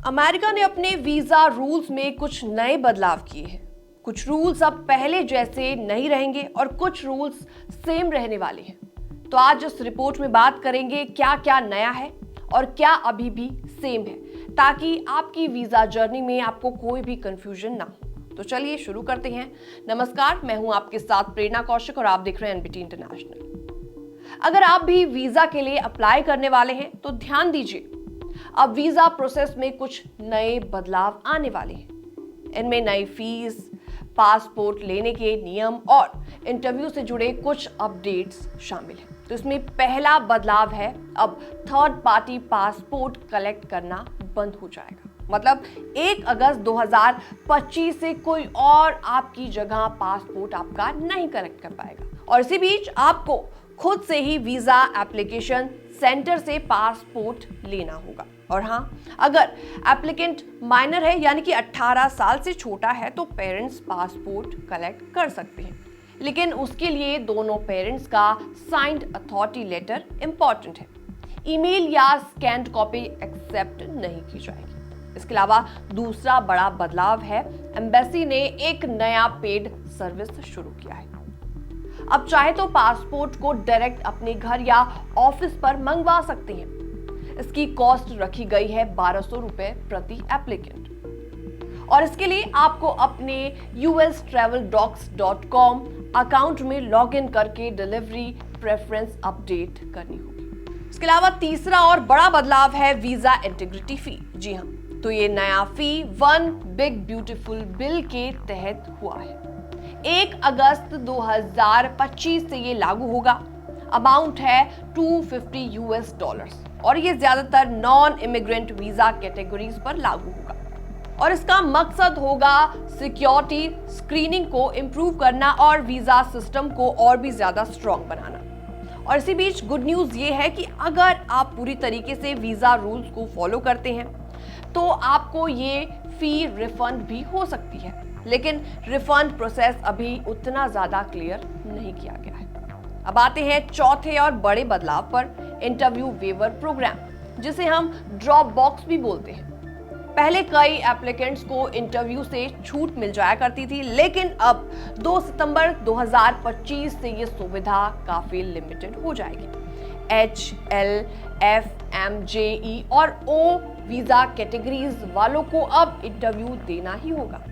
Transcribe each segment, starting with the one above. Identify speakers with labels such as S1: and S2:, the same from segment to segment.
S1: America ने अपने visa rules में कुछ नए बदलाव किए हैं। कुछ रूल्स अब पहले जैसे नहीं रहेंगे और कुछ रूल्स सेम रहने वाले हैं। तो आज इस रिपोर्ट में बात करेंगे क्या क्या नया है और क्या अभी भी सेम है, ताकि आपकी वीजा जर्नी में आपको कोई भी कंफ्यूजन ना हो। तो चलिए शुरू करते हैं। नमस्कार, मैं हूं आपके साथ प्रेरणा कौशिक और आप देख रहे हैं एनबीटी इंटरनेशनल। अगर आप भी वीजा के लिए अप्लाई करने वाले हैं तो ध्यान दीजिए, अब वीजा प्रोसेस में कुछ नए बदलाव आने वाले हैं। इनमें नई फीस, पासपोर्ट लेने के नियम और इंटरव्यू से जुड़े कुछ अपडेट्स शामिल हैं। तो इसमें पहला बदलाव है, अब थर्ड पार्टी पासपोर्ट कलेक्ट करना बंद हो जाएगा। मतलब 1 अगस्त 2025 से कोई और आपकी जगह पासपोर्ट आपका नहीं कलेक्ट कर पाएगा। और इसी बीच आपको खुद से ही वीजा एप्लीकेशन सेंटर से पासपोर्ट लेना होगा। और हाँ, अगर एप्लीकेंट माइनर है यानी कि 18 साल से छोटा है तो पेरेंट्स पासपोर्ट कलेक्ट कर सकते हैं, लेकिन उसके लिए दोनों पेरेंट्स का साइंड अथॉरिटी लेटर इंपॉर्टेंट है। ईमेल या स्कैन्ड कॉपी एक्सेप्ट नहीं की जाएगी। इसके अलावा दूसरा बड़ा बदलाव है, एम्बेसी ने एक नया पेड सर्विस शुरू किया है। अब चाहे तो पासपोर्ट को डायरेक्ट अपने घर या ऑफिस पर मंगवा सकते हैं। इसकी कॉस्ट रखी गई है 1200 रुपए प्रति एप्लीकेंट और इसके लिए आपको अपने ustraveldocs.com अकाउंट में लॉगिन करके डिलीवरी प्रेफरेंस अपडेट करनी होगी। इसके अलावा तीसरा और बड़ा बदलाव है वीजा इंटीग्रिटी फी। जी हाँ, तो ये नया फी वन बिग ब्यूटीफुल बिल के तहत हुआ है। 1 अगस्त 2025 से ये लागू होगा। अमाउंट है $250 और ये ज्यादातर नॉन इमिग्रेंट वीजा कैटेगरीज पर लागू होगा। और इसका मकसद होगा सिक्योरिटी स्क्रीनिंग को इंप्रूव करना और वीजा सिस्टम को और भी ज्यादा स्ट्रॉन्ग बनाना। और इसी बीच गुड न्यूज ये है कि अगर आप पूरी तरीके से वीजा रूल्स को फॉलो करते हैं तो आपको ये फी रिफंड भी हो सकती है, लेकिन रिफंड प्रोसेस अभी उतना ज्यादा क्लियर नहीं किया गया है। अब आते हैं चौथे और बड़े बदलाव पर, इंटरव्यू वेवर प्रोग्राम, जिसे हम ड्रॉप बॉक्स भी बोलते हैं। पहले कई एप्लीकेंट्स को इंटरव्यू से छूट मिल जाया करती थी, लेकिन अब 2 सितंबर 2025 से ये सुविधा काफी लिमिटेड हो जाएगी। HL, FM, JE और O वीजा कैटेगरीज वालों को अब इंटरव्यू देना ही होगा।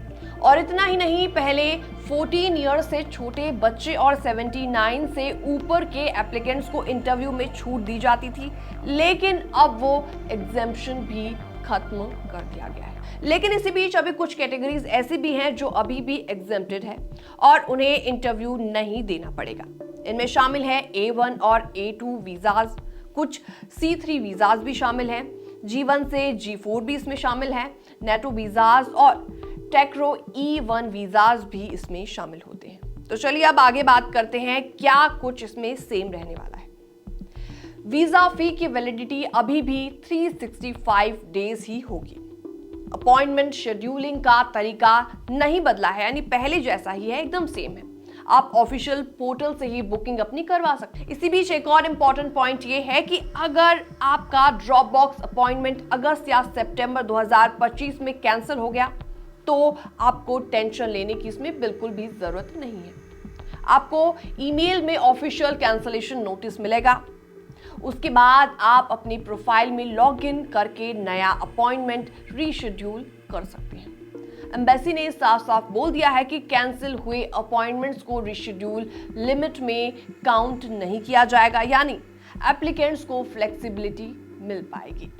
S1: और इतना ही नहीं, पहले 14 ईयर से छोटे बच्चे और 79 से ऊपर के एप्लीकेंट्स को इंटरव्यू में छूट दी जाती थी, लेकिन अब वो एग्जेम्पशन भी खत्म कर दिया गया है। लेकिन इसी बीच अभी कुछ कैटेगरीज ऐसी भी हैं जो अभी भी एग्जेम्प्टेड है और उन्हें इंटरव्यू नहीं देना पड़ेगा। इनमें शामिल है A1 और A2 वीजाज, कुछ C3 वीजाज भी शामिल हैं, G1 से G4 भी इसमें शामिल है, नेटो वीजाज और टेक्रो E1 वीजाज भी इसमें शामिल होते हैं। तो चलिए अब आगे बात करते हैं क्या कुछ इसमें सेम रहने वाला है। वीजा फी की वैलिडिटी अभी भी 365 डेज ही होगी। अपॉइंटमेंट शेड्यूलिंग का तरीका नहीं बदला है, यानी पहले जैसा ही है, एकदम सेम है। आप ऑफिशियल पोर्टल से ही बुकिंग अपनी करवा सकते हैं। इसी बीच एक और इम्पॉर्टेंट पॉइंट ये है कि अगर आपका ड्रॉप बॉक्स अपॉइंटमेंट अगस्त या सितंबर 2025 में कैंसिल हो गया तो आपको टेंशन लेने की इसमें बिल्कुल भी जरूरत नहीं है। आपको ईमेल में ऑफिशियल कैंसलेशन नोटिस मिलेगा। उसके बाद आप अपनी प्रोफाइल में लॉगिन करके नया अपॉइंटमेंट रीशेड्यूल कर सकते हैं। एम्बेसी ने साफ साफ बोल दिया है कि कैंसिल हुए अपॉइंटमेंट्स को रीशेड्यूल लिमिट में काउंट नहीं किया जाएगा, यानी एप्लीकेंट्स को फ्लेक्सिबिलिटी मिल पाएगी।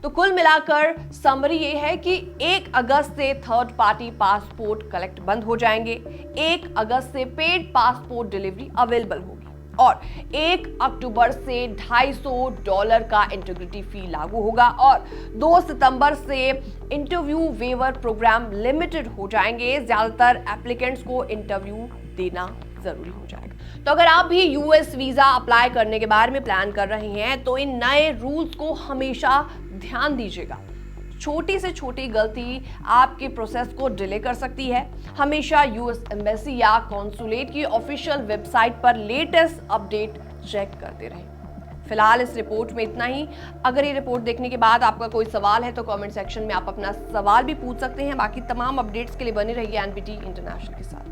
S1: तो कुल मिलाकर समरी ये है कि 1 अगस्त से थर्ड पार्टी पासपोर्ट कलेक्ट बंद हो जाएंगे, 1 अगस्त से पेड पासपोर्ट डिलीवरी अवेलेबल होगी और 1 अक्टूबर से $250 का इंटीग्रिटी फी लागू होगा और 2 सितंबर से इंटरव्यू वेवर प्रोग्राम लिमिटेड हो जाएंगे। ज्यादातर एप्लीकेंट्स को इंटरव्यू देना जरूरी हो जाएगा। तो अगर आप भी यूएस वीजा अप्लाई करने के बारे में प्लान कर रहे हैं तो इन नए रूल्स को हमेशा ध्यान दीजिएगा। छोटी से छोटी गलती आपके प्रोसेस को डिले कर सकती है। हमेशा यूएस एम्बेसी या कॉन्सुलेट की ऑफिशियल वेबसाइट पर लेटेस्ट अपडेट चेक करते रहें। फिलहाल इस रिपोर्ट में इतना ही। अगर ये रिपोर्ट देखने के बाद आपका कोई सवाल है तो कमेंट सेक्शन में आप अपना सवाल भी पूछ सकते हैं। बाकी तमाम अपडेट्स के लिए बने रहिए एनबीटी इंटरनेशनल के साथ।